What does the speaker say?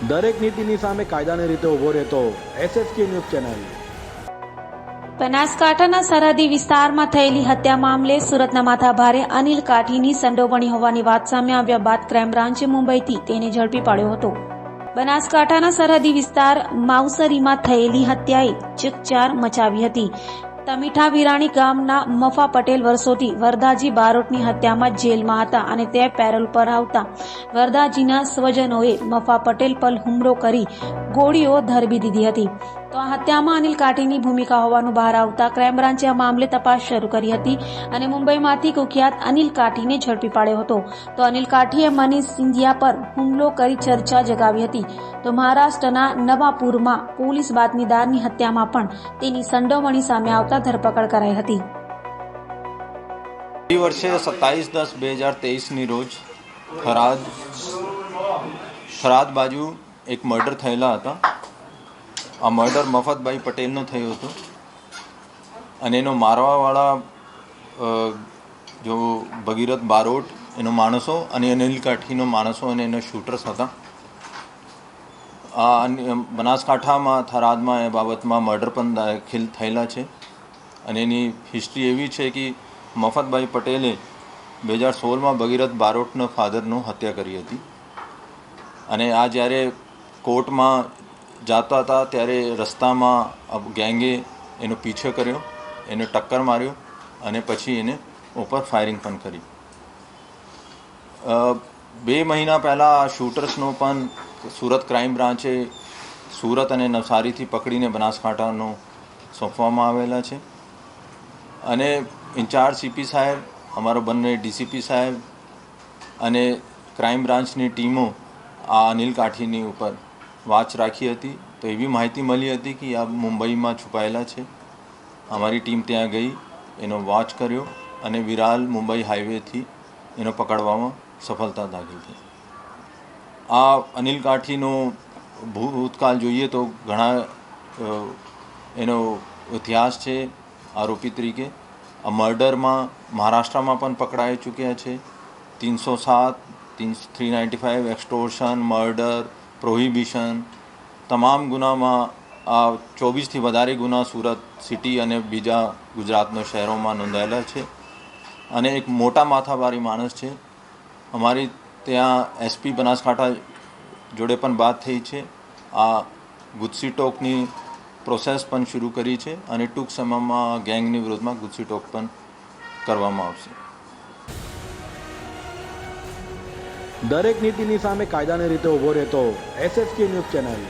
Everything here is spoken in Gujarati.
દરેક નીતિની સામે કાયદાની રીતે ઊભો રહેતો SSK ન્યૂઝ ચેનલ। બનાસકાંઠાના સરહદી વિસ્તારમાં થયેલી હત્યા મામલે સુરતના માથાભારે અનિલ કાઠીની સંડોવણી હોવાની વાત સામે આવ્યા બાદ ક્રાઇમ બ્રાન્ચે મુંબઈથી તેને ઝડપી પાડ્યો હતો। બનાસકાંઠાના સરહદી વિસ્તાર માવસરીમાં થયેલી હત્યાએ ચકચાર મચાવી હતી। તમીઠા વિરાણી ગામના મફા પટેલ વર્ષોથી વરદાજી બારોટની હત્યામાં જેલમાં હતા અને તે પેરોલ પર આવતા વરદાજીના સ્વજનોએ મફા પટેલ પર હુમલો કરી ગોળીઓ ધરબી દીધી હતી। તો આ હત્યામાં અનિલ કાઠીની ભૂમિકા હોવાનું બહાર આવતા ક્રાઇમ બ્રાન્ચે આ મામલે તપાસ શરૂ કરી હતી અને મુંબઈમાંથી કુખ્યાત અનિલ કાઠીને ઝડપી પાડ્યો હતો। તો અનિલ કાઠીએ મનીષ સિંધિયા પર હુમલો કરી ચર્ચા જગાવી હતી। તો મહારાષ્ટ્રના નવાપુરમાં પોલીસ બાતમીદારની હત્યામાં પણ તેની સંડોવણી સામે આવતા ધરપકડ કરાઈ હતી। વર્ષે 27/10/2023ની રોજ થરાદ બાજુ એક મર્ડર થયેલા હતા। આ મર્ડર મફતભાઈ પટેલનો થયો હતો અને એનો મારવાવાળા જો ભગીરથ બારોટ એનો માણસો અને અનિલ કાઠીનો માણસો અને એના શૂટર્સ હતા। આ બનાસકાંઠામાં થરાદમાં એ બાબતમાં મર્ડર પણ દાખલ થયેલા છે અને એની હિસ્ટ્રી એવી છે કે મફતભાઈ પટેલે 2016માં ભગીરથ બારોટના ફાધરનો હત્યા કરી હતી અને આ જ્યારે કોર્ટમાં જતા હતા ત્યારે રસ્તામાં ગેંગે એનો પીછો કર્યો, એને ટક્કર માર્યો અને પછી એને ઉપર ફાયરિંગ પણ કરી। 2 મહિના પહેલાં આ શૂટર્સનો પણ સુરત ક્રાઇમ બ્રાન્ચે સુરત અને નવસારીથી પકડીને બનાસકાંઠાનો સોંપવામાં આવેલા છે અને ઇન્ચાર્જ CP સાહેબ, અમારો બંને DCP સાહેબ અને ક્રાઇમ બ્રાન્ચની ટીમો આ અનિલ કાઠીની ઉપર વાચ રાખી હતી। તો એવી માહિતી મળી હતી કે આ મુંબઈમાં છુપાયેલા છે। અમારી ટીમ ત્યાં ગઈ, એનો વોચ કર્યો અને વિરાલ મુંબઈ હાઈવેથી એનો પકડવામાં સફળતા દાખલ થઈ। આ અનિલ કાઠીનો ભૂતકાળ જોઈએ તો ઘણા એનો ઇતિહાસ છે આરોપી તરીકે। આ મર્ડરમાં મહારાષ્ટ્રમાં પણ પકડાઈ ચૂક્યા છે। 307, 395 એક્સટોર્શન, મર્ડર, પ્રોહિબિશન તમામ ગુનામાં આ 24થી વધારે ગુના સુરત સિટી અને બીજા ગુજરાતના શહેરોમાં નોંધાયેલા છે અને એક મોટા માથાભારી માણસ છે। અમારી ત્યાં SP બનાસકાંઠા જોડે પણ વાત થઈ છે। આ ગુજસી ટોકની પ્રોસેસ પણ શરૂ કરી છે અને ટૂંક સમયમાં ગેંગની વિરોધમાં ગુજસી ટોક પણ કરવામાં આવશે। દરેક નીતિની સામે કાયદાની રીતે ઊભો રહેતો SSK ન્યૂઝ ચેનલ।